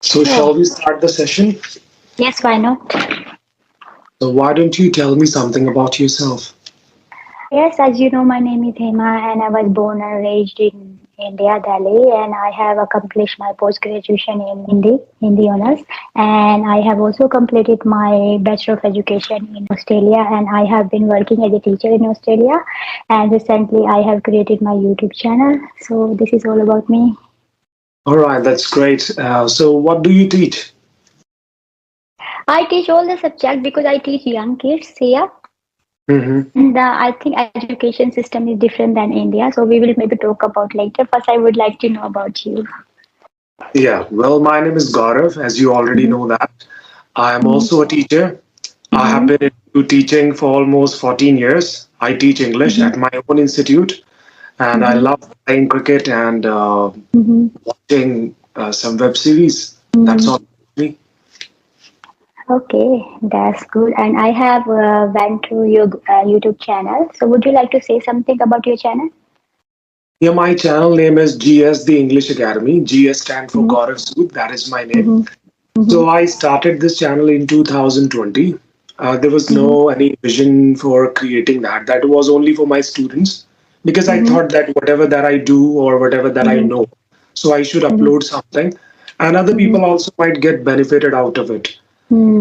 So, Sure. shall we start the session? Yes, why not? So, why don't you tell me something about yourself? Yes, as you know, my name is Hema and I was born and raised in India, Delhi, and I have accomplished my post graduation in Hindi honors, and I have also completed my Bachelor of Education in Australia, and I have been working as a teacher in Australia, and recently I have created my YouTube channel. So this is all about me. All right, that's great. So, what do you teach? I teach all the subjects because I teach young kids here. Hmm. And I think education system is different than India, so we will maybe talk about later. First, I would like to know about you. Yeah, well, my name is Gaurav, as you already Mm-hmm. know that. I am also a teacher. I have Mm-hmm. been into teaching for almost 14 years. I teach English Mm-hmm. at my own institute, and I Mm-hmm. love playing cricket and Mm-hmm. watching some web series. That's Mm-hmm. all. Me. Okay, that's good. And I have went to your YouTube channel. So would you like to say something about your channel? Yeah, my channel name is GS The English Academy. GS stand for Mm-hmm. Gaurav Sood. That is my name. Mm-hmm. Mm-hmm. So I started this channel in 2020. There was Mm-hmm. no any vision for creating that. That was only for my students because I Mm-hmm. thought that whatever that I do or whatever that I Mm-hmm. know, so I should Mm-hmm. upload something, and other Mm-hmm. people also might get benefited out of it.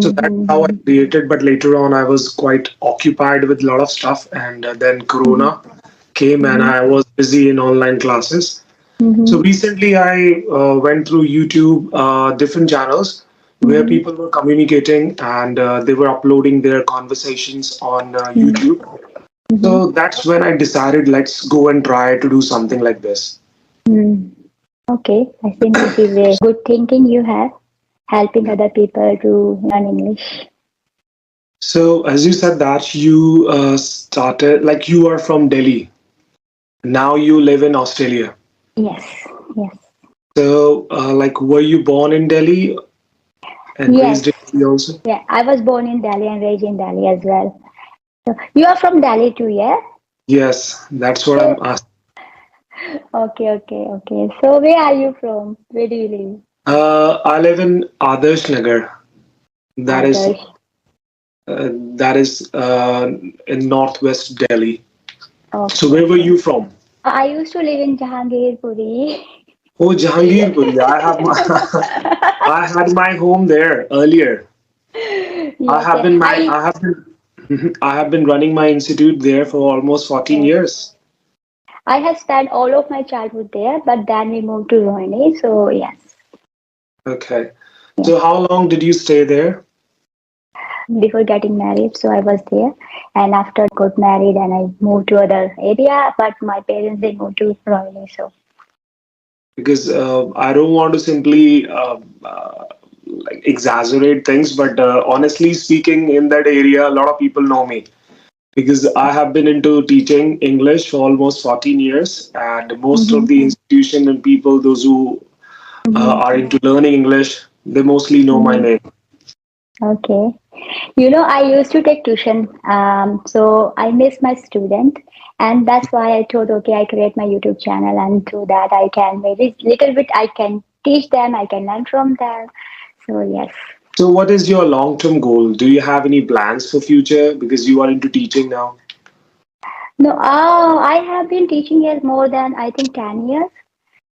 So that's how I Mm-hmm. created. But later on, I was quite occupied with a lot of stuff, and then Mm-hmm. Corona came, and Mm-hmm. I was busy in online classes. So Mm-hmm. recently, I went through YouTube, different channels where Mm-hmm. people were communicating and they were uploading their conversations on YouTube. Mm-hmm. So that's when I decided, let's go and try to do something like this. Mm-hmm. Okay, I think this is a good thinking you have, helping other people to learn English. So as you said that you started, like you are from Delhi. Now you live in Australia. Yes, yes, So like, were you born in Delhi and yes. raised in Delhi also? Yeah, I was born in Delhi and raised in Delhi as well. So you are from Delhi too, yeah? Yes, that's what I'm So asking. okay, okay, okay. So where are you from? Where do you live? I live in Adarsh Nagar. That is Others. that is in northwest Delhi. So Okay, where were okay. you from? I used to live in Jahangirpuri. Oh, Jahangirpur. I have my I had my home there earlier. I Yes, have yeah. been my I have been I have been running my institute there for almost 14 Yes. years. I have spent all of my childhood there, but then we moved to Rohini. So yes, Okay. yes. So how long did you stay there? Before getting married, so I was there. And after got married, and I moved to other area. But my parents they moved to Rohini. So Because I don't want to simply like exaggerate things, but honestly speaking, in that area, a lot of people know me because I have been into teaching English for almost 14 years, and most of mm-hmm. the institution and people, those who Mm-hmm. are into learning English, they mostly know my Mm-hmm. name. Okay. You know, I used to take tuition, so I miss my student, and that's why I thought, okay, I create my YouTube channel, and through that I can maybe little bit I can teach them, I can learn from them. So yes. So, what is your long-term goal? Do you have any plans for future because you are into teaching now? No, I have been teaching here more than I think 10 years.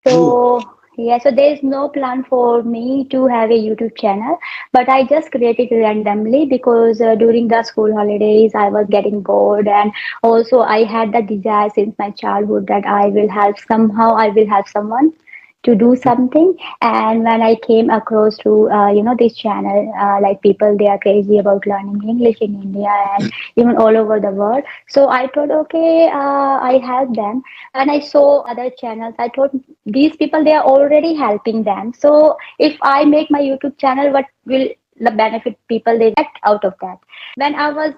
Oh, So yeah, so there is no plan for me to have a YouTube channel, but I just created it randomly because during the school holidays I was getting bored, and also I had the desire since my childhood that I will help somehow I will help someone to do something. And when I came across to this channel, like people they are crazy about learning English in India and even all over the world. So I thought, okay, I help them. When I saw other channels, I thought these people they are already helping them. So if I make my YouTube channel, what will the benefit people they get out of that? When I was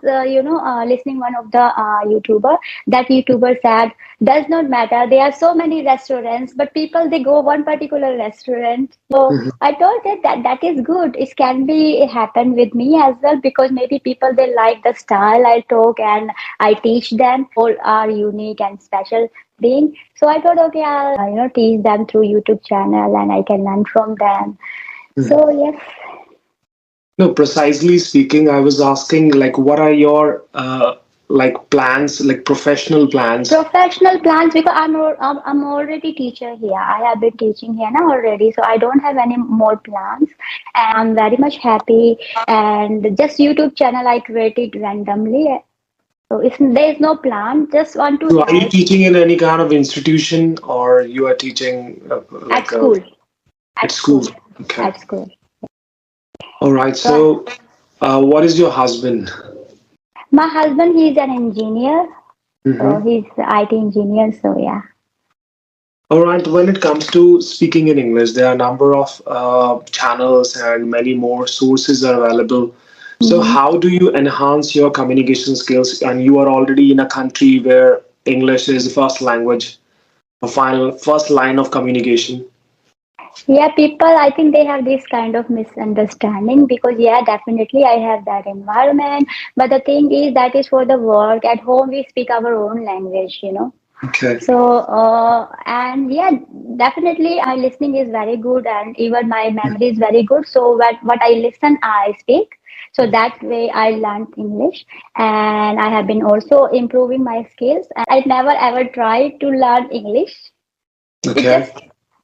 listening one of the YouTuber, that YouTuber said, does not matter, there are so many restaurants, but people they go one particular restaurant. So mhm. I told that is good, it can be happen with me as well, because maybe people they like the style I talk and I teach them. All are unique and special being. So I thought, okay, I'll teach them through YouTube channel and I can learn from them. So yes, No, precisely speaking, I was asking like, what are your like plans, like professional plans? professional plans because I'm already teacher here. I have been teaching here now already, so I don't have any more plans. And I'm very much happy. And just YouTube channel I created randomly. So if there is no plan, just want to So, are you help teaching in any kind of institution, or you are teaching at like school, at at school? school, Okay. at school. All right. So So, what is your husband? my husband, he's an engineer. So Mm-hmm. he's IT engineer. So yeah. All right. When it comes to speaking in English, there are a number of channels and many more sources are available. So, Mm-hmm. how do you enhance your communication skills? And you are already in a country where English is the first language, a final first line of communication. Yeah, people, I think they have this kind of misunderstanding because, yeah, definitely I have that environment. But the thing is, that is for the work. At home, we speak our own language, you know. Okay. So, and yeah, definitely my listening is very good and even my memory is very good. So, what I listen, I speak. So that way I learned English and I have been also improving my skills. And I never ever tried to learn English. It Okay. just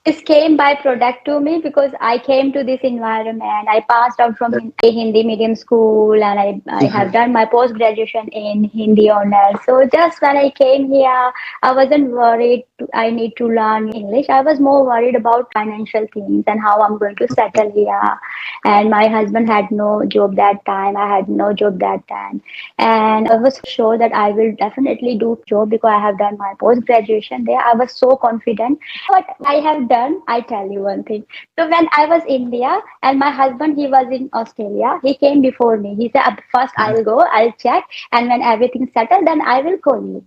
this came by product to me because I came to this environment. I passed out from Hindi medium school and I have Mhm. done my post graduation in Hindi honors. So just when I came here, I wasn't worried I need to learn English. I was more worried about financial things and how I'm going to settle here. And my husband had no job that time. I had no job that time. And I was sure that I will definitely do job because I have done my post graduation there. I was so confident what I have done, I tell you one thing. So when I was in India and my husband he was in Australia, he came before me. He said, first I'll go, I'll check, and when everything's settled, then I will call you.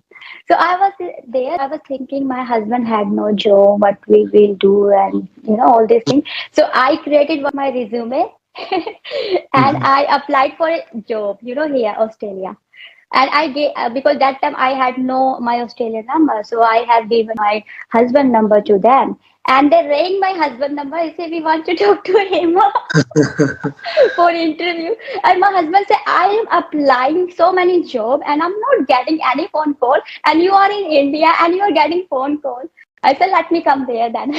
So I was there. I was thinking my husband had no job, what we will do, and all these things. So I created my resume, and Mhm. I applied for a job. Here Australia. And I gave because that time I had no my Australian number, so I have given my husband number to them. And they rang my husband number. I said we want to talk to him for interview. And my husband said I am applying so many jobs and I'm not getting any phone call. And you are in India and you are getting phone call. I said let me come there then.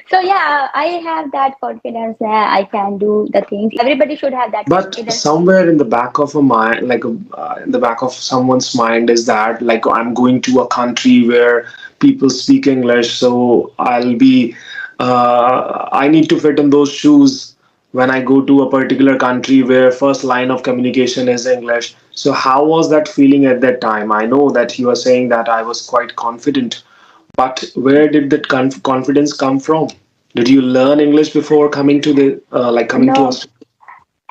So yeah, I have that confidence that I can do the things. Everybody should have that But confidence. somewhere in the back of a mind, like in the back of someone's mind, is that like I'm going to a country where people speak English, so I need to fit in those shoes when I go to a particular country where first line of communication is English. So how was that feeling at that time? I know that you are saying that I was quite confident, but where did that confidence come from? Did you learn English before coming to the coming to No, Australia?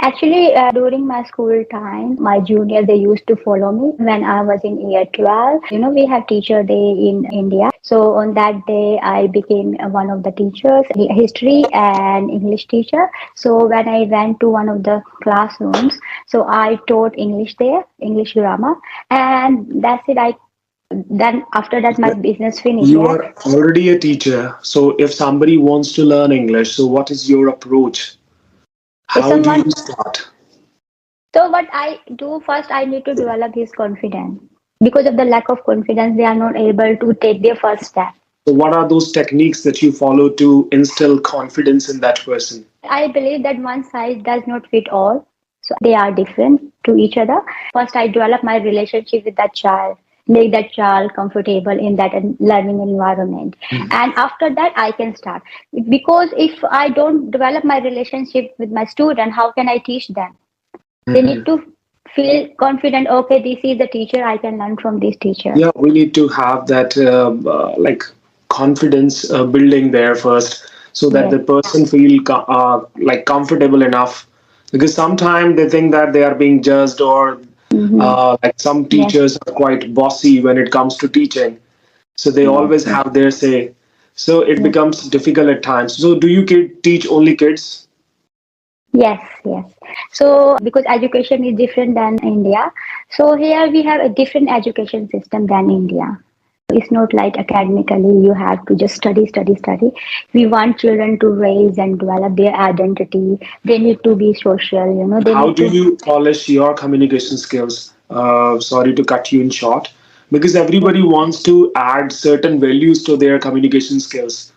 actually, during my school time, my junior they used to follow me when I was in year 12. We have teacher day in India. So on that day, I became one of the teachers, history and English teacher. So when I went to one of the classrooms, so I taught English there, English grammar, and that's it. I then after that my business finished. You Yeah. are already a teacher, so if somebody wants to learn English, so what is your approach? If How do you someone start? So what I do first, I need to develop his confidence. Because of the lack of confidence, they are not able to take their first step. So, what are those techniques that you follow to instill confidence in that person? I believe that one size does not fit all. So they are different to each other. First, I develop my relationship with that child, make that child comfortable in that learning environment. And after that, I can start. Because if I don't develop my relationship with my student, how can I teach them? They need Mhm. to feel confident. Okay, this is the teacher. I can learn from this teacher. Yeah, we need to have that confidence building there first, so that Yes. the person feel like comfortable enough. Because sometimes they think that they are being judged, or Mm-hmm. like some Yes. teachers are quite bossy when it comes to teaching. So they Yes. always Yes. have their say. So it Yes. becomes difficult at times. So do you teach only kids? Yes. Yes. So because education is different than India, so here we have a different education system than India. It's not like academically you have to just study, study, study. We want children to raise and develop their identity. They need to be social, they How need do to. you polish your communication skills? Sorry to cut you in short, because Yes, everybody wants to add certain values to their communication skills.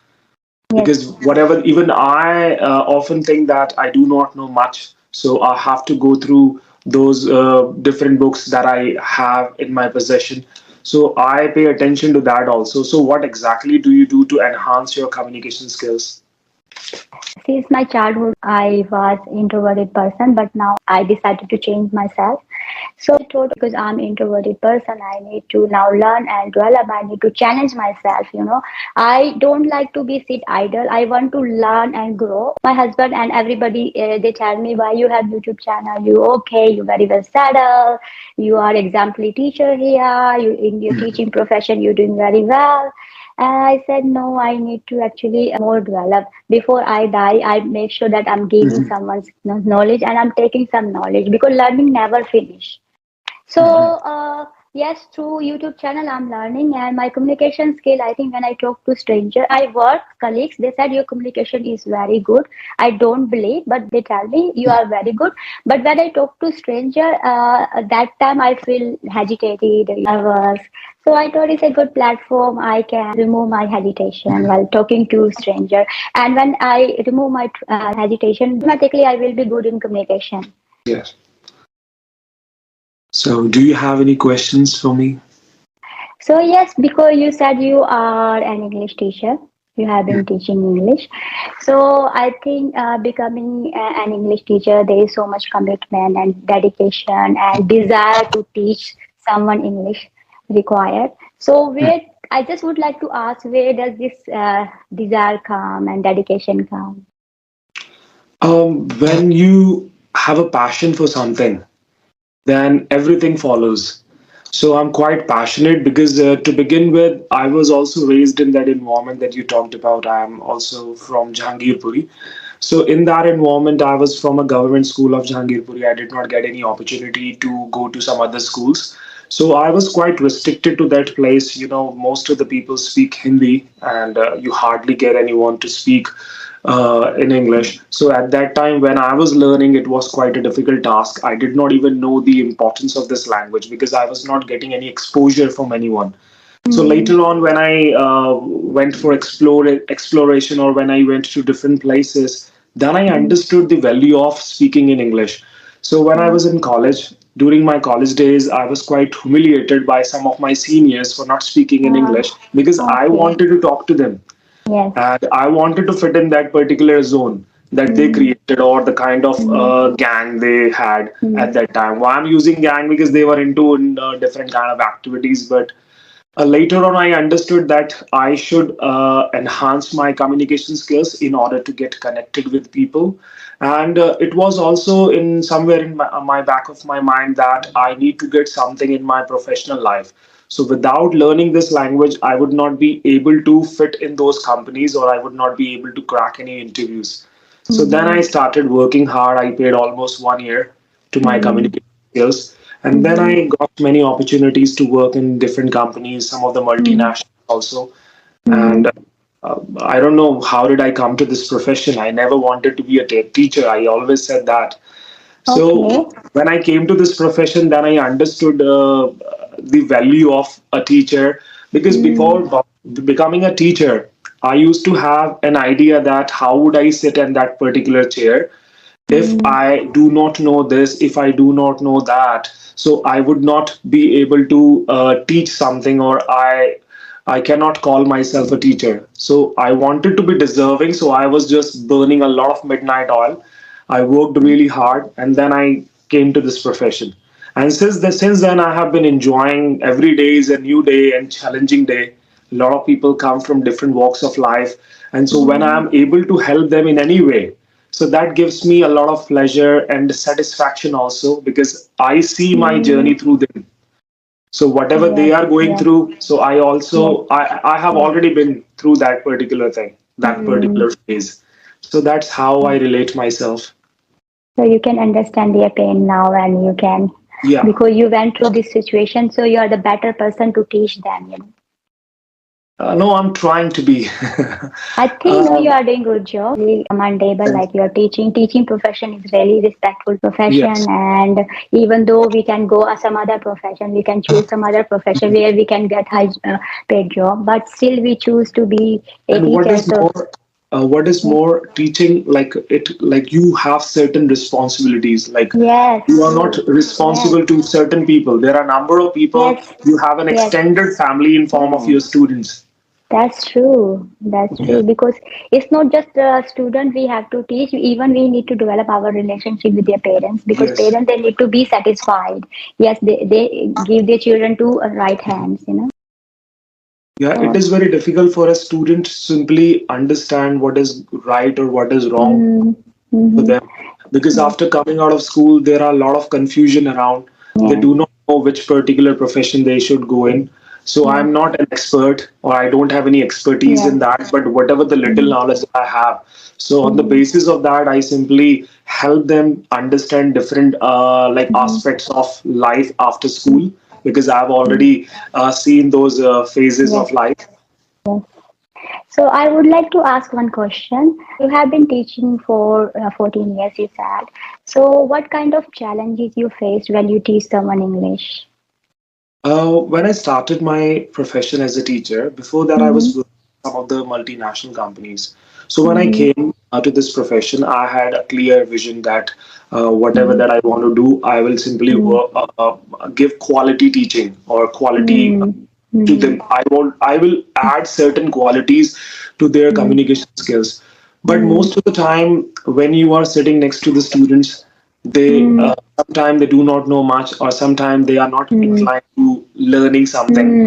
yes. Because whatever, even I often think that I do not know much, so I have to go through those different books that I have in my possession. So I pay attention to that also. So what exactly do you do to enhance your communication skills? Since my childhood, I was introverted person, but now I decided to change myself. So I thought because I'm introverted person, I need to now learn and develop. I need to challenge myself. I don't like to be sit idle. I want to learn and grow. My husband and everybody, they tell me, why you have YouTube channel? You okay? You very well settled. You are exemplary teacher here. You in your teaching profession, you're doing very well. And I said, no, I need to actually more develop. Before I die, I make sure that I'm gaining Mhm. someone's knowledge and I'm taking some knowledge because learning never finish. So, Mhm. yes, through YouTube channel, I'm learning and my communication skill. I think when I talk to stranger, my work colleagues, they said your communication is very good. I don't believe, but they tell me you are very good. But when I talk to stranger, that time I feel agitated, nervous. So I thought it's a good platform. I can remove my hesitation while talking to stranger. And when I remove my hesitation, automatically I will be good in communication. Yes. So, do you have any questions for me? So yes, because you said you are an English teacher, you have been teaching English. So I think becoming an English teacher, there is so much commitment and dedication and desire to teach someone English required. So where I just would like to ask, where does this desire come and dedication come? When you have a passion for something, then everything follows. So I'm quite passionate because to begin with, I was also raised in that environment that you talked about. I'm also from Jahangirpuri. So in that environment, I was from a government school of Jahangirpuri. I did not get any opportunity to go to some other schools. So I was quite restricted to that place. Most of the people speak Hindi, and you hardly get anyone to speak in English. So at that time, when I was learning, it was quite a difficult task. I did not even know the importance of this language because I was not getting any exposure from anyone. So Mm, later on, when I went for exploration, or when I went to different places, then I mm, understood the value of speaking in English. So when I mm. was in college, during my college days, I was quite humiliated by some of my seniors for not speaking in Ah, English because I okay. wanted to talk to them, Yes. and I wanted to fit in that particular zone that they Mm, created, or the kind of mm, gang they had at mm, that time. Why I'm using gang, because they were into different kind of activities, but later on, I understood that I should enhance my communication skills in order to get connected with people. And it was also in somewhere in my back of my mind that I need to get something in my professional life. So without learning this language, I would not be able to fit in those companies, or I would not be able to crack any interviews. So then I mm, started working hard. I paid almost 1 year to my mm, communication skills. And then mm, I got many opportunities to work in different companies, some of the mm, multinationals also. And mm. I don't know how did I come to this profession. I never wanted to be a teacher. I always said that. So Okay. when I came to this profession, then I understood the value of a teacher, because Mm, before becoming a teacher, I used to have an idea that how would I sit in that particular chair if mm, I do not know this, if I do not know that, so I would not be able to teach something, or I cannot call myself a teacher. So I wanted to be deserving, so I was just burning a lot of midnight oil. I worked really hard, and then I came to this profession. And since then, I have been enjoying every day is a new day and challenging day. A lot of people come from different walks of life, and so when mm. I'm able to help them in any way, so that gives me a lot of pleasure and satisfaction also, because I see my journey Mm. through them. So whatever they Yes, are going yes, through, so I yes, also I have yes. already been through that particular thing, that Mm. particular phase. So that's how I relate myself. So you can understand their pain now, and you can, Yeah. because you went through this situation, so you are the better person to teach them. No, I'm trying to be. I think no, uh, you are doing good job. Really commendable. Like you're teaching profession is really respectful profession. yes. And even though we can go some other profession, we can choose some other profession where we can get high paid job. But still, we choose to be a And teacher. So what is yeah. more teaching, like it, like you have certain responsibilities, like Yes, you are not true. Yes, responsible to certain people. There are a number of people. yes, You have an yes. extended family in form of Yeah. your students. That's true. That's Yeah. true. Because it's not just the student we have to teach, even we need to develop our relationship with their parents because Yes. parents they need to be satisfied. Yes, they give their children to right hands, you know. Yeah, it So, is very difficult for a student to simply understand what is right or what is wrong mm, for mm-hmm. them, because Yes, after coming out of school there are a lot of confusion around. They yes, do not know which particular profession they should go in. So yes, I'm not an expert, or I don't have any expertise yes. in that, but whatever the little Mm-hmm. knowledge I have, so on the Mm-hmm. basis of that I simply help them understand different like Mm-hmm. aspects of life after Mm-hmm. school, because I've already seen those phases Yes, of life. yes. So I would like to ask one question. You have been teaching for 14 years, you said. So what kind of challenges you faced when you teach someone English? When I started my profession as a teacher, before that I was Mm-hmm. with some of the multinational companies. So when I Mm-hmm. came to this profession, I had a clear vision that whatever Mm-hmm. that I want to do, I will simply work, give quality teaching or quality Mm-hmm. to Mm-hmm. them. I will add certain qualities to their Mm-hmm. communication skills. But Mm-hmm. most of the time, when you are sitting next to the students, they Mm-hmm. sometimes they do not know much, or sometimes they are not Mm-hmm. inclined to learning something.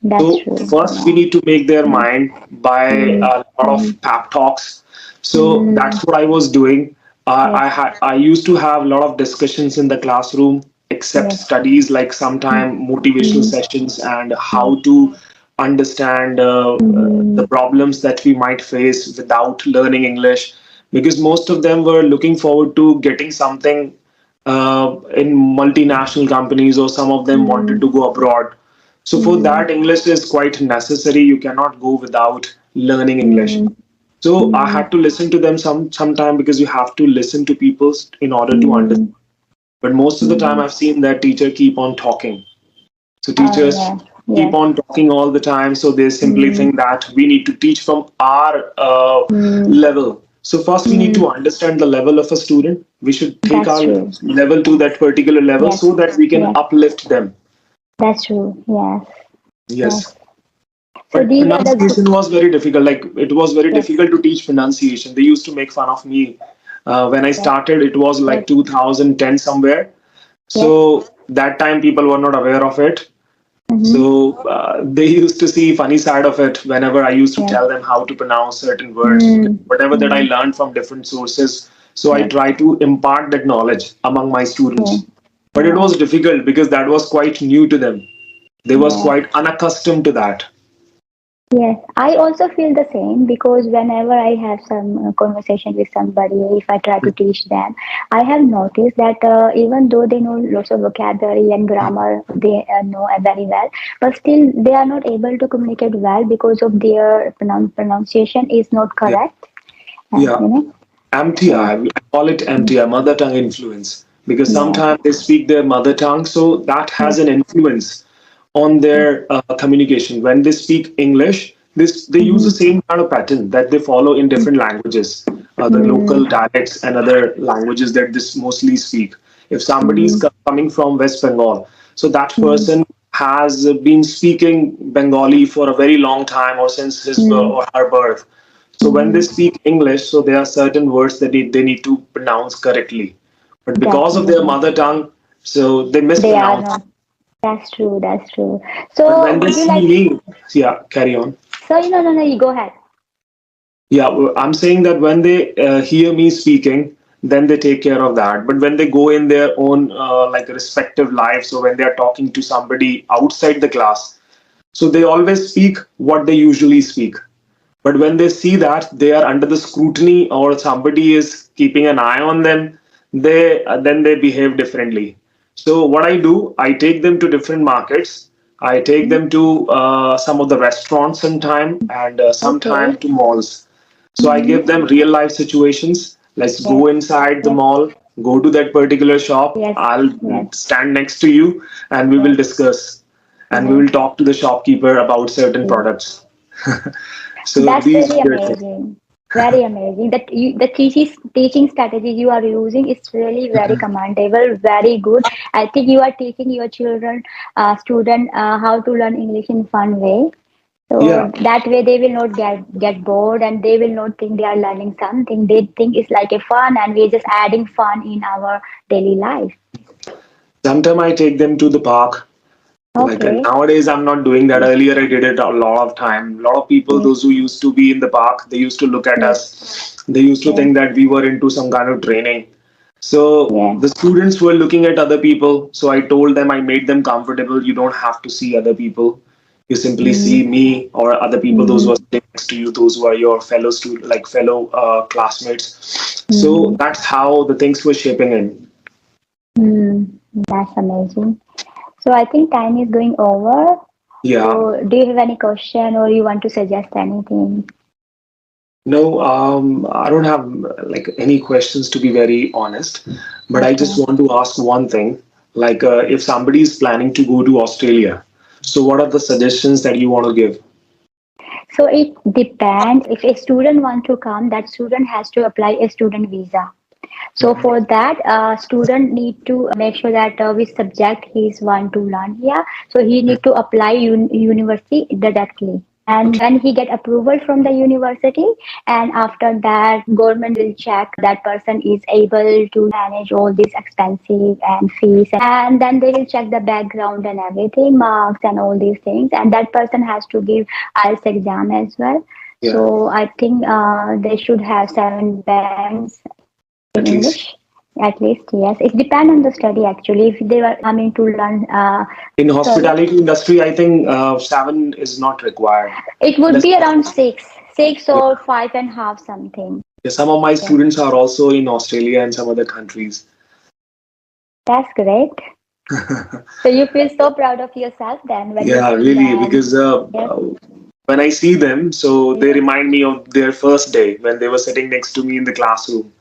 That's So true. first, we Yeah. need to make their Mm-hmm. mind by a lot Mm-hmm. of pep talks. So Mm-hmm. that's what I was doing. Yes. I used to have a lot of discussions in the classroom, except Yes. studies, like sometime motivational Mm-hmm. sessions and Yes. how to understand the Mm-hmm. problems that we might face without learning English. Because most of them were looking forward to getting something in multinational companies, or some of them wanted to go abroad. So for Mm-hmm. that, English is quite necessary. You cannot go without learning English. Mm-hmm. So I Mm-hmm. had to listen to them sometime, because you have to listen to people in order to understand. Mm-hmm. But most of the time, Mm-hmm. I've seen that teacher keep on talking. So Oh teachers yes. keep Yes. on talking all the time. So they simply Mm-hmm. think that we need to teach from our Mm-hmm. level. So first, we need Mm-hmm. to understand the level of a student. We should take That's our true. level to that particular level Yes. so that we can Yes. uplift them. That's true. Yes. Yes. Yes. So But these are the good. pronunciation was very difficult. Like it was very Yes. difficult to teach pronunciation. They used to make fun of me when I Yes. started. It was Yes. like 2010 somewhere. Yes. So that time people were not aware of it. Mm-hmm. So they used to see funny side of it whenever I used to Yes. tell them how to pronounce certain words, because whatever that I Mm-hmm. learned from different sources. So I Yes. try to impart that knowledge among my students. True. But it Yes. was difficult because that was quite new to them. They was Yes. quite unaccustomed to that. Yes, I also feel the same because whenever I have some conversation with somebody, if I try to teach them, I have noticed that even though they know lots of vocabulary and grammar, they know very well, but still they are not able to communicate well because of their pronunciation is not Yeah. correct. Yeah. You know, so MTI, we call it MTI, mother tongue influence, because yes, sometimes they speak their mother tongue, so that has yes, an influence on their communication. When they speak English, they use the mm-hmm. same kind of pattern that they follow in different languages, the local Mm-hmm. dialects and other languages that this mostly speak. If somebody is Mm-hmm. coming from West Bengal, so that Mm-hmm. person has been speaking Bengali for a very long time, or since his or her birth. So when they Mm-hmm. speak English, so there are certain words that they need to pronounce correctly. But because of their Definitely, mother tongue, so they they are mispronounce. not. That's true. That's true. But So, when they would you see like? me, yeah, carry on. Sorry, no, no, no. You go ahead. Yeah, I'm saying that when they hear me speaking, then they take care of that. But when they go in their own like respective lives, so when they are talking to somebody outside the class, so they always speak what they usually speak. But when they see that they are under the scrutiny, or somebody is keeping an eye on them, they then they behave differently. So what I do, I take them to different markets. I take them to some of the restaurants sometime and sometime Okay. to malls. So I Mm-hmm. give them real life situations. Let's Yes. go inside the Yes. mall, go to that particular shop. Yes. I'll Yes. stand next to you and we will Yes. discuss and we Yes. will talk to the shopkeeper about certain Yes. products. So That's these really were things. amazing. Very amazing. The teaching strategy you are using is really very commendable, very good. I think you are teaching your student, how to learn English in fun way. Yeah. So that way they will not get bored and they will not think they are learning something. They think it's like a fun and we're just adding fun in our daily life. Sometimes I take them to the park. Like Okay. nowadays, I'm not doing that. Earlier, I did it a lot of time. A lot of people, Yes. those who used to be in the park, they used to look at Yes. us. They used to Yes. think that we were into some kind of training. So Yes. the students were looking at other people. So I told them, I made them comfortable. You don't have to see other people. You simply see Mm-hmm. me or other people, those who Mm-hmm. are sitting next to you, those who are your fellow student, like fellow classmates. So Mm-hmm. that's how the things were shaping in. Mm, that's amazing. So I think time is going over. Yeah. So do you have any question or you want to suggest anything? No, I don't have like any questions to be very honest, but I just Okay. want to ask one thing. Like, if somebody is planning to go to Australia, so what are the suggestions that you want to give? So it depends. If a student wants to come, that student has to apply a student visa. So Mhm. for that, student need to make sure that which subject he's want to learn here. So he need to apply university directly. And when he get approval from the university, and after that, government will check that person is able to manage all these expenses and fees, and then they will check the background and everything, marks and all these things, and that person has to give IELTS exam as well. Yeah, So I think they should have 7 bands in at least. English, at least, yes. It depends on the study actually. If they were coming to learn, In sorry, hospitality industry, I think seven is not required. it would Less be than around seven. six Yeah. or five and a half something. Yeah, some of my Yeah, students are also in Australia and some other countries. that's great. So you feel so proud of yourself then when you Yeah, see really, them. because Yes, when I see them, so they yes. remind me of their first day when they were sitting next to me in the classroom.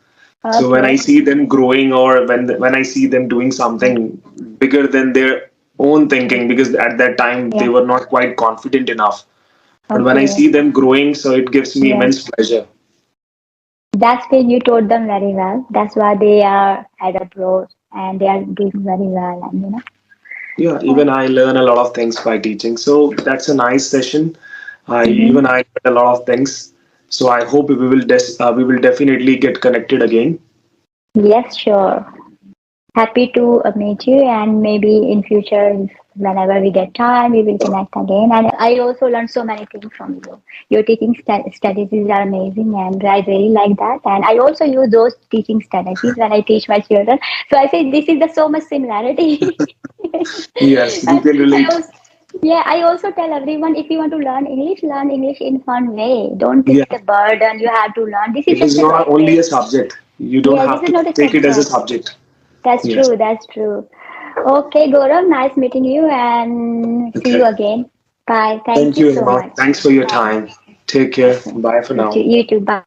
So when I Okay. see them growing or when I see them doing Yes, something bigger than their own thinking, because at that time they yes. were not quite confident enough. But when I Okay. see them growing, so it gives me Yes. immense pleasure. That's why you taught them very well. That's why they are at abroad and they are doing very well. And Yeah, even I learn a lot of things by teaching. So that's a nice session. I Mhm. even I learned a lot of things. So I hope we will definitely get connected again. Yes, sure. Happy to meet you, and maybe in future, whenever we get time, we will connect again. And I also learned so many things from you. Your teaching strategies are amazing, and I really like that. And I also use those teaching strategies when I teach my children. So I say this is the so much similarity. Yes, we And can I relate. also, yeah, I also tell everyone if you want to learn English in fun way. Don't think Yeah, it's a burden. You have to learn. This is it is just a not only a topic. subject. You don't Yeah, this have is to not a take it as a subject. subject. That's Yes. true. That's true. Okay, Gaurav, nice meeting you and see you Okay. again. Bye. Thank Thank you you, so Emma. much. Thanks for your Bye. time. Take care. Okay. Bye for You too. now. You too. Bye.